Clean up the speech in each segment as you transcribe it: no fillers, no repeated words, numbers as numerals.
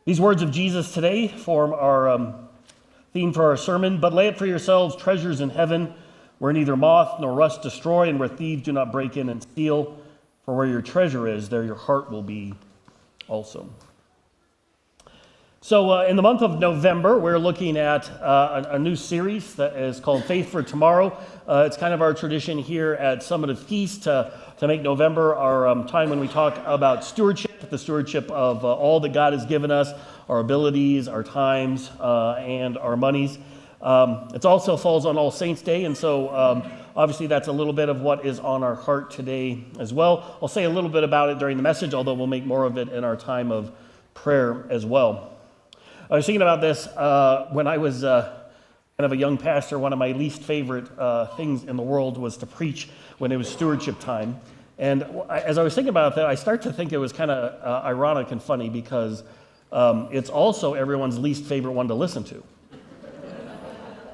These words of Jesus today form our theme for our sermon. But lay up for yourselves treasures in heaven, where neither moth nor rust destroy, and where thieves do not break in and steal. For where your treasure is, there your heart will be also. So in the month of November, we're looking at a new series that is called Faith for Tomorrow. It's kind of our tradition here at Summit of Peace to make November our time when we talk about stewardship, the stewardship of all that God has given us, our abilities, our times, and our monies. It also falls on All Saints' Day, and so obviously that's a little bit of what is on our heart today as well. I'll say a little bit about it during the message, although we'll make more of it in our time of prayer as well. I was thinking about this when I was kind of a young pastor. One of my least favorite things in the world was to preach when it was stewardship time. And as I was thinking about that, I start to think it was kind of ironic and funny because it's also everyone's least favorite one to listen to.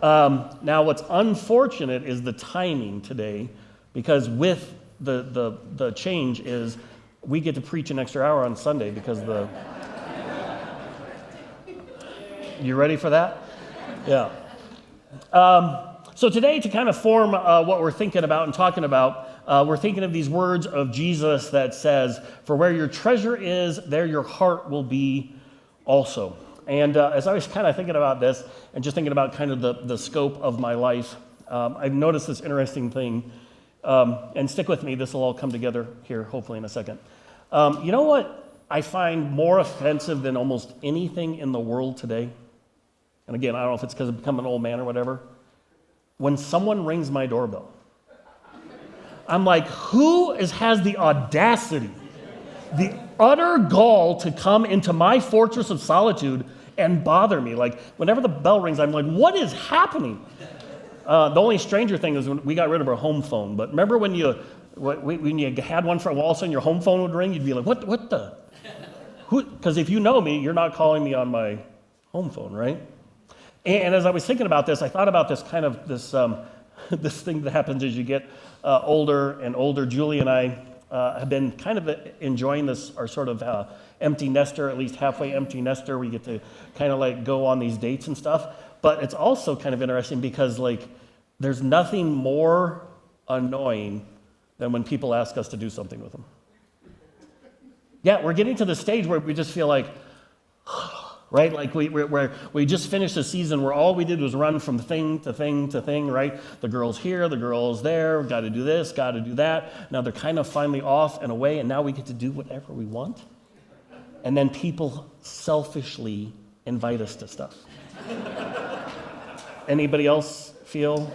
Now, what's unfortunate is the timing today, because with the change is we get to preach an extra hour on Sunday because the... You ready for that? Yeah. So today, to kind of form what we're thinking about and talking about, we're thinking of these words of Jesus that says, "For where your treasure is, there your heart will be also." And as I was kind of thinking about this and just thinking about kind of the scope of my life, I've noticed this interesting thing. And stick with me, this will all come together here, hopefully in a second. You know what I find more offensive than almost anything in the world today? And again, I don't know if it's because I've become an old man or whatever. When someone rings my doorbell, I'm like, who has the audacity, the utter gall to come into my fortress of solitude and bother me? Like, whenever the bell rings, I'm like, what is happening? The only stranger thing is when we got rid of our home phone. But remember when you had one for a while, all of a sudden your home phone would ring, you'd be like, what the? Because if you know me, you're not calling me on my home phone, right? And as I was thinking about this, I thought about this kind of this thing that happens as you get older and older. Julie and I have been kind of enjoying our sort of empty nester, at least halfway empty nester. We get to kind of like go on these dates and stuff. But it's also kind of interesting because like there's nothing more annoying than when people ask us to do something with them. Yeah, we're getting to the stage where we just feel like, right? Like we just finished a season where all we did was run from thing to thing to thing, right? The girl's here, the girl's there, got to do this, got to do that. Now they're kind of finally off and away, and now we get to do whatever we want. And then people selfishly invite us to stuff. Anybody else feel?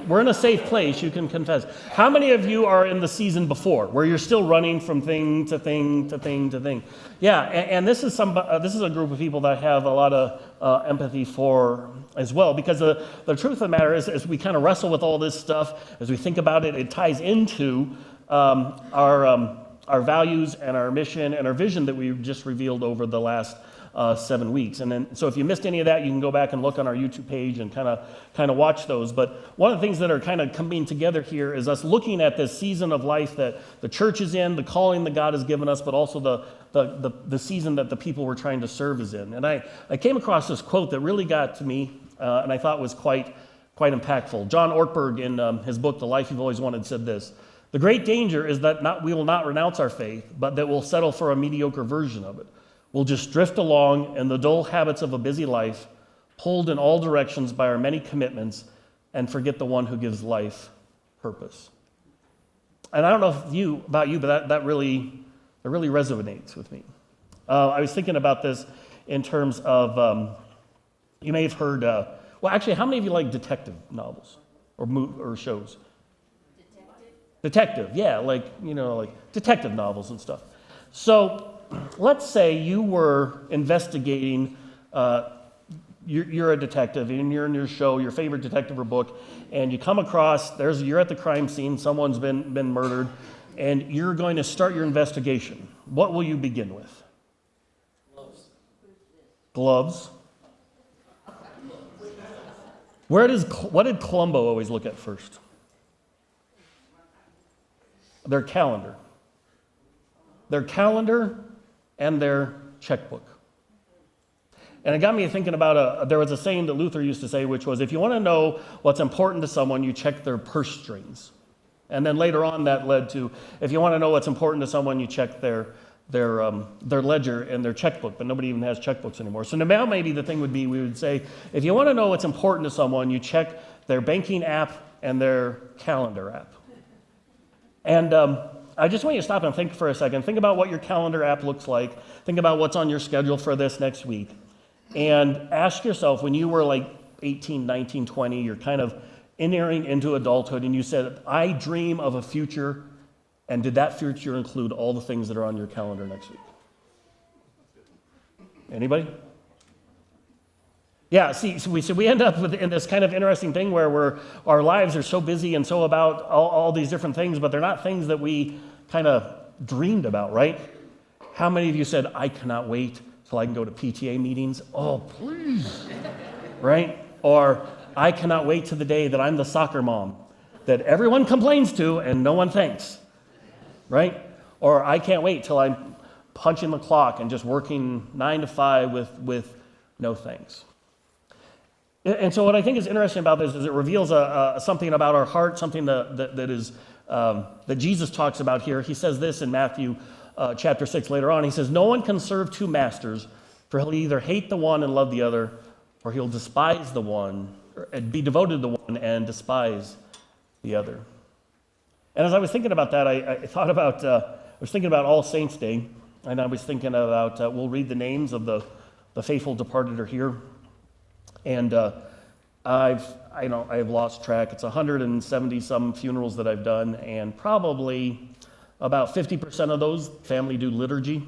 We're in a safe place, you can confess. How many of you are in the season before, where you're still running from thing to thing to thing to thing? Yeah, and this is a group of people that I have a lot of empathy for as well, because the truth of the matter is, as we kind of wrestle with all this stuff, as we think about it, it ties into our values and our mission and our vision that we've just revealed over the last 7 weeks. And then, so if you missed any of that, you can go back and look on our YouTube page and kind of watch those. But one of the things that are kind of coming together here is us looking at this season of life that the church is in, the calling that God has given us, but also the season that the people we're trying to serve is in. And I came across this quote that really got to me, and I thought was quite impactful. John Ortberg, in his book, The Life You've Always Wanted, said this: "The great danger is that we will not renounce our faith, but that we'll settle for a mediocre version of it. We'll just drift along in the dull habits of a busy life, pulled in all directions by our many commitments, and forget the one who gives life purpose." And I don't know about you, but that really resonates with me. I was thinking about this in terms of, you may have heard, well, actually, how many of you like detective novels or shows? Detective, yeah, like detective novels and stuff. So let's say you were investigating, you're a detective and you're in your show, your favorite detective or book, and you come across, you're at the crime scene, someone's been murdered, and you're going to start your investigation. What will you begin with? Gloves. What did Columbo always look at first? Their calendar and their checkbook. And it got me thinking about, there was a saying that Luther used to say, which was, if you want to know what's important to someone, you check their purse strings. And then later on that led to, if you want to know what's important to someone, you check their ledger and their checkbook, but nobody even has checkbooks anymore. So now maybe the thing would be, we would say, if you want to know what's important to someone, you check their banking app and their calendar app. And I just want you to stop and think for a second. Think about what your calendar app looks like. Think about what's on your schedule for this next week. And ask yourself, when you were like 18, 19, 20, you're kind of entering into adulthood, and you said, I dream of a future, and did that future include all the things that are on your calendar next week? Anybody? Yeah, so we end up in this kind of interesting thing where our lives are so busy and so about all these different things, but they're not things that we kind of dreamed about, right? How many of you said, I cannot wait till I can go to PTA meetings? Oh, please, right? Or I cannot wait to the day that I'm the soccer mom that everyone complains to and no one thanks, right? Or I can't wait till I'm punching the clock and just working 9 to 5 with no thanks. And so what I think is interesting about this is it reveals something about our heart, something that Jesus talks about here. He says this in Matthew chapter 6 later on. He says, no one can serve two masters, for he'll either hate the one and love the other, or he'll despise the one, or be devoted to the one and despise the other. And as I was thinking about that, I was thinking about All Saints' Day, and I was thinking about, we'll read the names of the faithful departed are here. And I've lost track. It's 170 some funerals that I've done, and probably about 50% of those family do eulogy.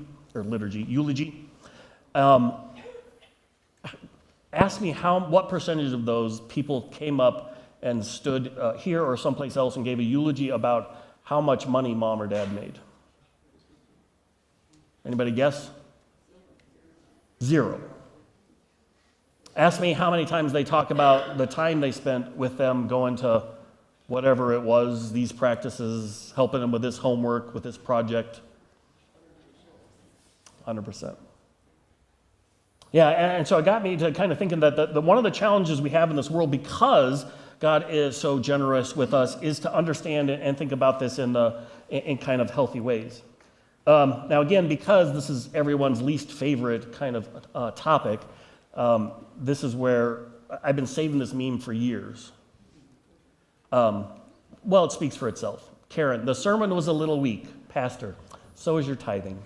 Ask me what percentage of those people came up and stood here or someplace else and gave a eulogy about how much money mom or dad made. Anybody guess? 0. Ask me how many times they talk about the time they spent with them going to whatever it was, these practices, helping them with this homework, with this project. 100%. Yeah, and so it got me to kind of thinking that one of the challenges we have in this world, because God is so generous with us, is to understand and think about this in kind of healthy ways. Now again, because this is everyone's least favorite kind of topic, this is where I've been saving this meme for years. Well, it speaks for itself. Karen, the sermon was a little weak. Pastor, so is your tithing.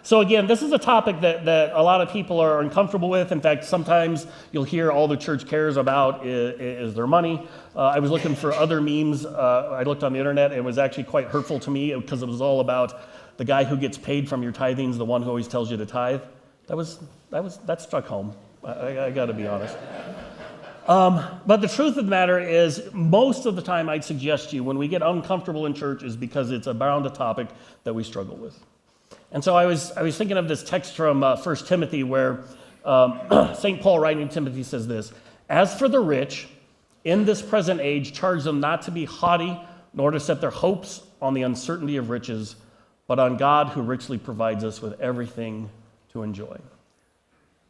So again, this is a topic that a lot of people are uncomfortable with. In fact, sometimes you'll hear all the church cares about is their money. I was looking for other memes. I looked on the internet. It was actually quite hurtful to me because it was all about the guy who gets paid from your tithings, the one who always tells you to tithe. That struck home. I got to be honest. But the truth of the matter is, most of the time I'd suggest to you when we get uncomfortable in church is because it's around a topic that we struggle with. And so I was thinking of this text from 1 Timothy where St. Paul writing to Timothy says this, as for the rich, in this present age, charge them not to be haughty, nor to set their hopes on the uncertainty of riches, but on God who richly provides us with everything to enjoy.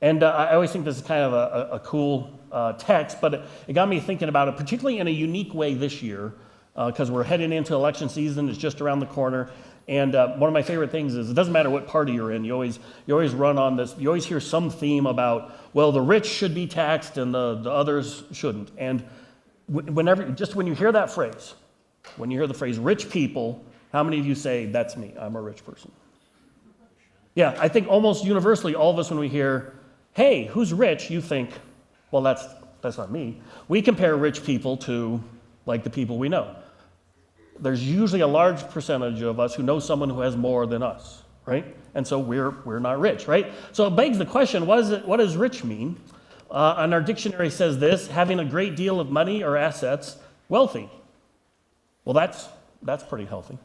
And I always think this is kind of a cool text, but it got me thinking about it, particularly in a unique way this year, because we're heading into election season. It's just around the corner. And one of my favorite things is it doesn't matter what party you're in. You always run on this. You always hear some theme about, well, the rich should be taxed and the others shouldn't. And when you hear that phrase, when you hear the phrase rich people, how many of you say, that's me, I'm a rich person? Yeah, I think almost universally, all of us, when we hear, hey, who's rich, you think, well, that's not me. We compare rich people to, like, the people we know. There's usually a large percentage of us who know someone who has more than us, right? And so we're not rich, right? So it begs the question, what does rich mean? And our dictionary says this, having a great deal of money or assets, wealthy. Well, that's pretty healthy,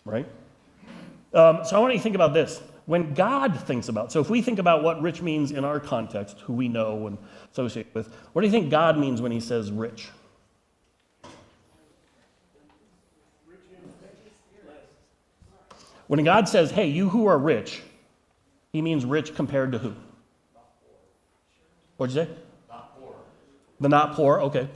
right? So I want you to think about this. When God thinks about, so if we think about what rich means in our context, who we know and associate with, what do you think God means when he says rich? When God says, hey, you who are rich, he means rich compared to who? What'd you say? Not poor. The not poor, okay.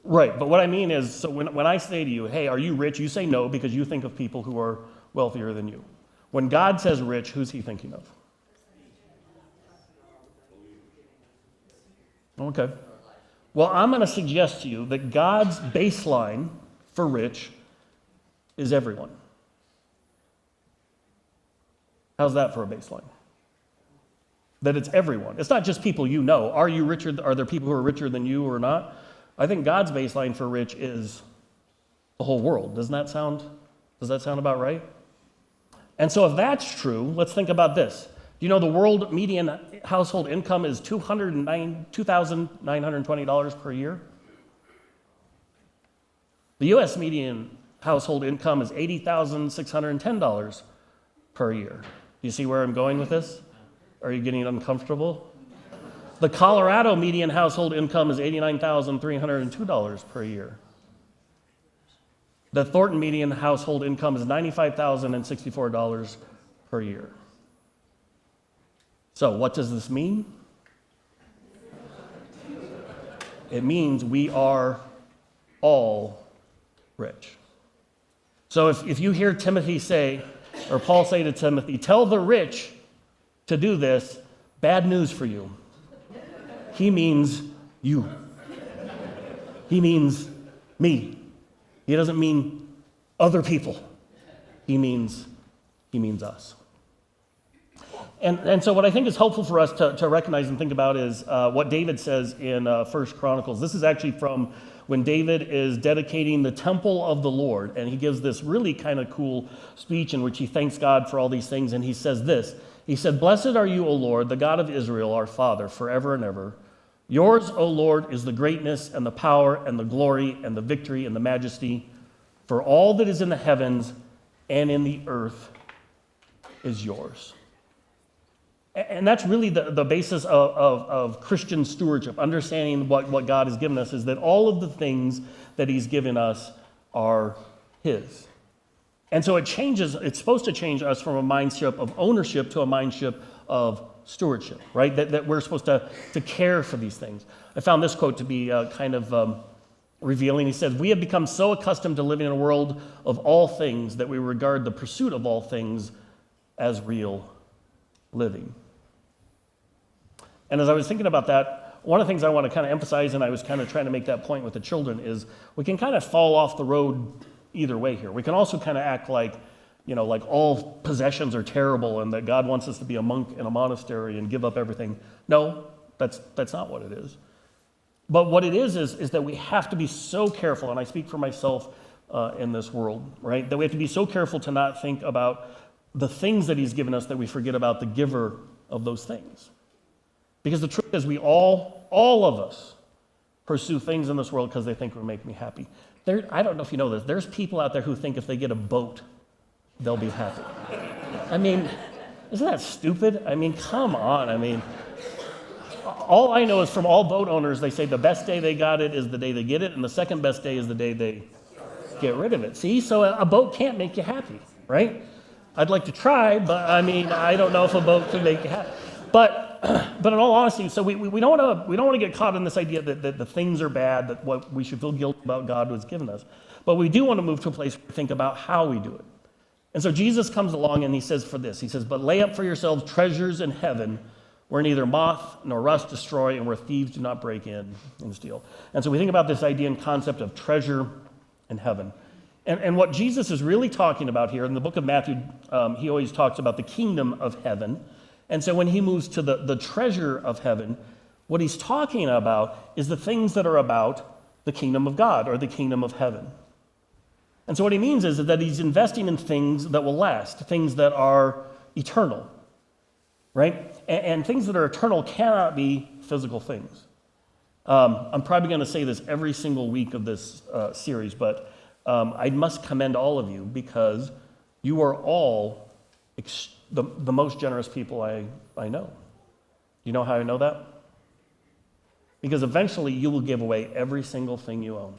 Right, but what I mean is, so when I say to you, hey, are you rich? You say no because you think of people who are wealthier than you. When God says rich, who's he thinking of? Okay. Well, I'm going to suggest to you that God's baseline for rich is everyone. How's that for a baseline? That it's everyone. It's not just people you know. Are you richer? Are there people who are richer than you or not? I think God's baseline for rich is the whole world. Does that sound about right? And so if that's true, let's think about this. Do you know the world median household income is $2,920 per year? The U.S. median household income is $80,610 per year. Do you see where I'm going with this? Are you getting uncomfortable? The Colorado median household income is $89,302 per year. The Thornton median household income is $95,064 per year. So what does this mean? It means we are all rich. So if you hear Timothy say, or Paul say to Timothy, tell the rich to do this, bad news for you. He means you. He means me. He doesn't mean other people. He means us. And so what I think is helpful for us to recognize and think about is what David says in 1 Chronicles. This is actually from when David is dedicating the temple of the Lord, and he gives this really kind of cool speech in which he thanks God for all these things, and he says this. He said, "Blessed are you, O Lord, the God of Israel, our Father, forever and ever. Yours, O Lord, is the greatness and the power and the glory and the victory and the majesty. For all that is in the heavens and in the earth is yours." And that's really the basis of Christian stewardship, understanding what God has given us, is that all of the things that he's given us are his. And so it's supposed to change us from a mindset of ownership to a mindset of stewardship, right? That we're supposed to care for these things. I found this quote to be kind of revealing. He says, "We have become so accustomed to living in a world of all things that we regard the pursuit of all things as real living." And as I was thinking about that, one of the things I want to kind of emphasize, and I was kind of trying to make that point with the children, is we can kind of fall off the road either way here. We can also kind of act like, like all possessions are terrible and that God wants us to be a monk in a monastery and give up everything. No, that's not what it is. But what it is that we have to be so careful, and I speak for myself in this world, right? That we have to be so careful to not think about the things that he's given us that we forget about the giver of those things. Because the truth is, we all of us pursue things in this world because they think will make me happy. I don't know if you know this, there's people out there who think if they get a boat, they'll be happy. I mean, isn't that stupid? I mean, come on. I mean, all I know is from all boat owners, they say the best day they got it is the day they get it, and the second best day is the day they get rid of it. See, so a boat can't make you happy, right? I'd like to try, but I mean, I don't know if a boat can make you happy. But in all honesty, so we don't want to get caught in this idea that the things are bad, that what we should feel guilty about God has given us. But we do want to move to a place where we think about how we do it. And so Jesus comes along and he says he says, "But lay up for yourselves treasures in heaven, where neither moth nor rust destroy, and where thieves do not break in and steal." And so we think about this idea and concept of treasure in heaven. And what Jesus is really talking about here, in the book of Matthew, he always talks about the kingdom of heaven. And so when he moves to the treasure of heaven, what he's talking about is the things that are about the kingdom of God or the kingdom of heaven. And so what he means is that he's investing in things that will last, things that are eternal, right? And things that are eternal cannot be physical things. I'm probably going to say this every single week of this series, but I must commend all of you because you are all the most generous people I know. Do you know how I know that? Because eventually you will give away every single thing you own.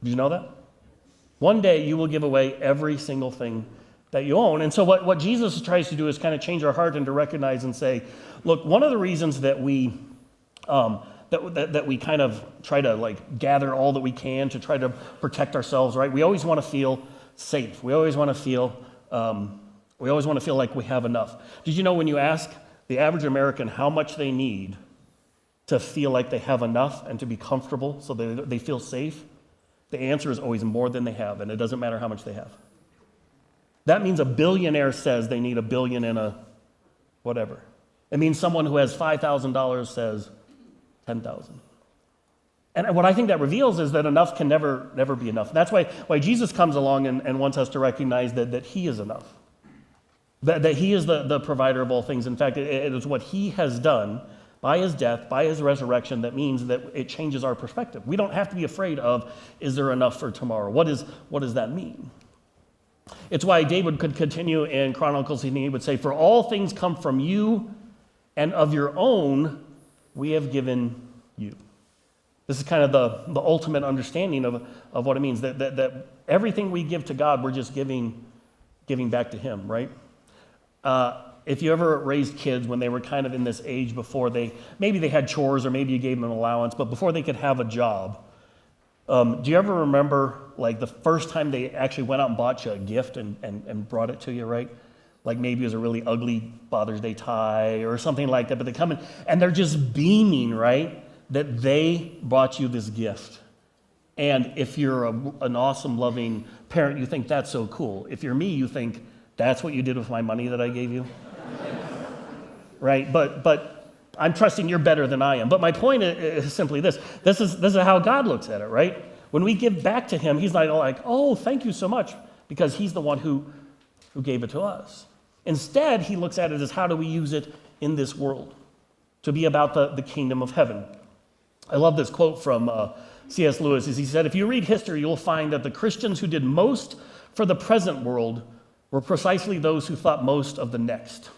Did you know that? One day you will give away every single thing that you own. And so what Jesus tries to do is kind of change our heart and to recognize and say, look, one of the reasons that we that we kind of try to like gather all that we can to try to protect ourselves, right? We always want to feel safe. We always want to feel like we have enough. Did you know when you ask the average American how much they need to feel like they have enough and to be comfortable so they feel safe, the answer is always more than they have, and it doesn't matter how much they have. That means a billionaire says they need $1 billion in a whatever. It means someone who has $5,000 says 10,000. And what I think that reveals is that enough can never be enough. That's why Jesus comes along and wants us to recognize that he is enough. That he is the provider of all things. In fact, it is what he has done by his death, by his resurrection, that means that it changes our perspective. We don't have to be afraid of, is there enough for tomorrow? What does that mean? It's why David could continue in Chronicles, and he would say, for all things come from you, and of your own we have given you. This is kind of the ultimate understanding of what it means, that everything we give to God, we're just giving back to him, right? If you ever raised kids when they were kind of in this age before maybe they had chores or maybe you gave them an allowance, but before they could have a job, do you ever remember like the first time they actually went out and bought you a gift and brought it to you, right? Like maybe it was a really ugly Father's Day tie or something like that, but they come in and they're just beaming, right? That they brought you this gift. And if you're an awesome, loving parent, you think that's so cool. If you're me, you think, that's what you did with my money that I gave you? Right? But I'm trusting you're better than I am. But my point is simply this. This is how God looks at it, right? When we give back to him, he's not like, oh, thank you so much, because he's the one who gave it to us. Instead, he looks at it as how do we use it in this world to be about the kingdom of heaven. I love this quote from C.S. Lewis. He said, if you read history, you'll find that the Christians who did most for the present world were precisely those who thought most of the next.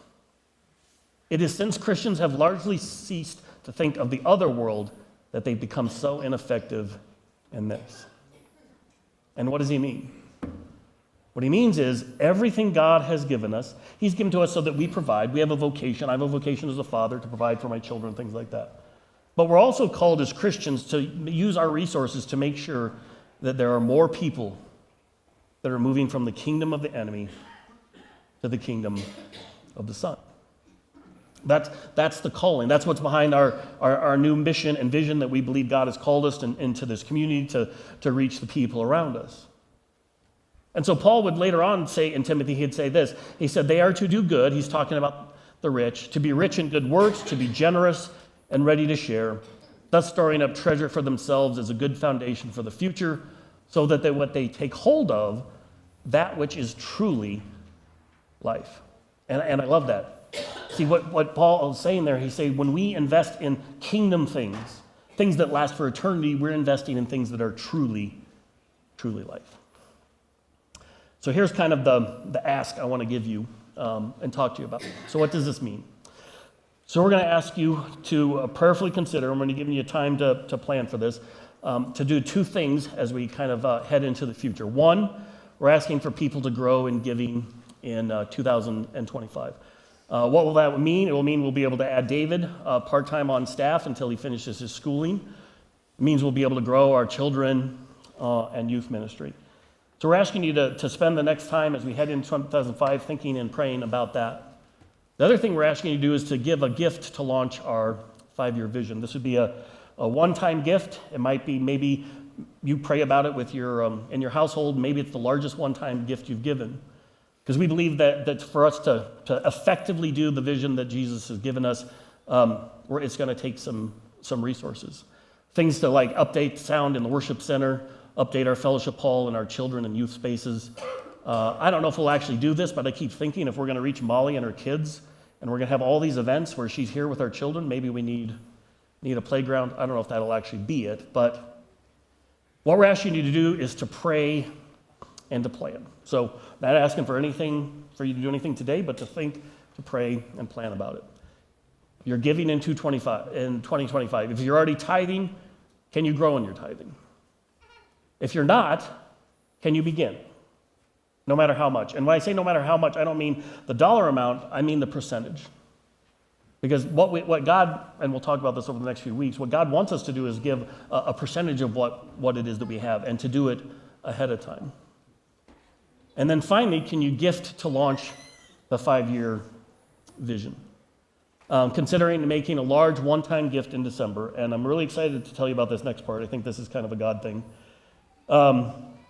It is since Christians have largely ceased to think of the other world that they've become so ineffective in this. And what does he mean? What he means is everything God has given us, he's given to us so that we provide. We have a vocation. I have a vocation as a father to provide for my children, things like that. But we're also called as Christians to use our resources to make sure that there are more people that are moving from the kingdom of the enemy to the kingdom of the Son. That's the calling. That's what's behind our new mission and vision that we believe God has called us into this community to reach the people around us. And so Paul would later on say in Timothy, he'd say this. He said, they are to do good. He's talking about the rich, to be rich in good works, to be generous and ready to share, thus storing up treasure for themselves as a good foundation for the future, so that what they take hold of, that which is truly life. And I love that. See, what Paul is saying there, he's saying when we invest in kingdom things that last for eternity, we're investing in things that are truly, truly life. So here's kind of the ask I want to give you and talk to you about. So what does this mean? So we're going to ask you to prayerfully consider, I'm going to give you time to plan for this, to do two things as we kind of head into the future. One, we're asking for people to grow in giving in 2025. What will that mean? It will mean we'll be able to add David part-time on staff until he finishes his schooling. It means we'll be able to grow our children and youth ministry. So we're asking you to spend the next time as we head into 2005 thinking and praying about that. The other thing we're asking you to do is to give a gift to launch our 5-year vision. This would be a one-time gift. It might be maybe you pray about it with in your household. Maybe it's the largest one-time gift you've given. Because we believe that for us to effectively do the vision that Jesus has given us, it's going to take some resources. Things to like update sound in the worship center, update our fellowship hall and our children and youth spaces. I don't know if we'll actually do this, but I keep thinking if we're going to reach Molly and her kids, and we're going to have all these events where she's here with our children, maybe we need a playground. I don't know if that'll actually be it, but what we're asking you to do is to pray and to plan. So not asking for you to do anything today, but to think, to pray, and plan about it. You're giving in 2025. If you're already tithing, can you grow in your tithing? If you're not, can you begin? No matter how much. And when I say no matter how much, I don't mean the dollar amount, I mean the percentage. Because what God, and we'll talk about this over the next few weeks, what God wants us to do is give a percentage of what it is that we have, and to do it ahead of time. And then finally, can you gift to launch the 5-year vision? Considering making a large one-time gift in December, and I'm really excited to tell you about this next part. I think this is kind of a God thing.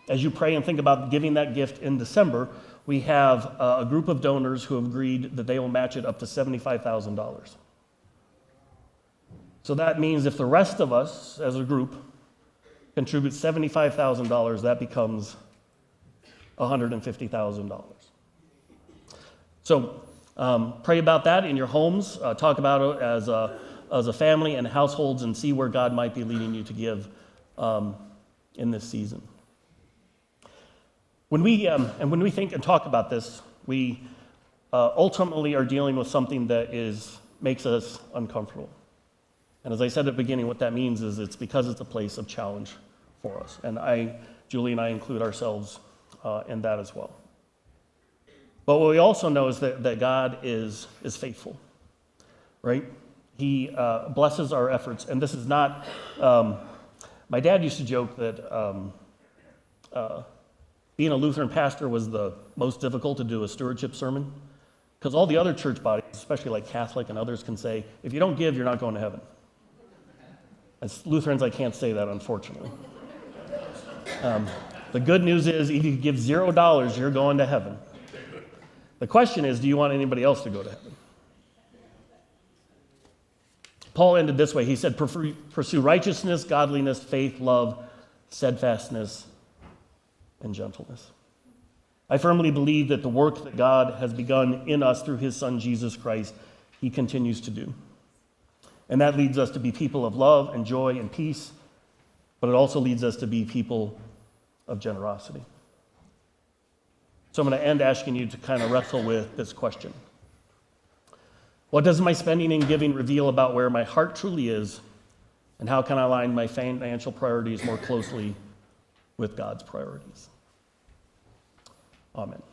As you pray and think about giving that gift in December, we have a group of donors who have agreed that they will match it up to $75,000. So that means if the rest of us as a group contribute $75,000, that becomes $150,000. So pray about that in your homes. Talk about it as a family and households, and see where God might be leading you to give in this season. When we think and talk about this, we ultimately are dealing with something that makes us uncomfortable. And as I said at the beginning, what that means is it's because it's a place of challenge for us. And Julie and I include ourselves in that as well. But what we also know is that God is faithful, right? He blesses our efforts. And this is not, my dad used to joke that being a Lutheran pastor was the most difficult to do a stewardship sermon, because all the other church bodies, especially like Catholic and others, can say, if you don't give, you're not going to heaven. As Lutherans, I can't say that, unfortunately. The good news is, if you give $0, you're going to heaven. The question is, do you want anybody else to go to heaven? Paul ended this way. He said, pursue righteousness, godliness, faith, love, steadfastness, and gentleness. I firmly believe that the work that God has begun in us through his Son, Jesus Christ, he continues to do. And that leads us to be people of love and joy and peace, but it also leads us to be people of generosity. So I'm going to end asking you to kind of wrestle with this question. What does my spending and giving reveal about where my heart truly is, and how can I align my financial priorities more closely with God's priorities? Amen.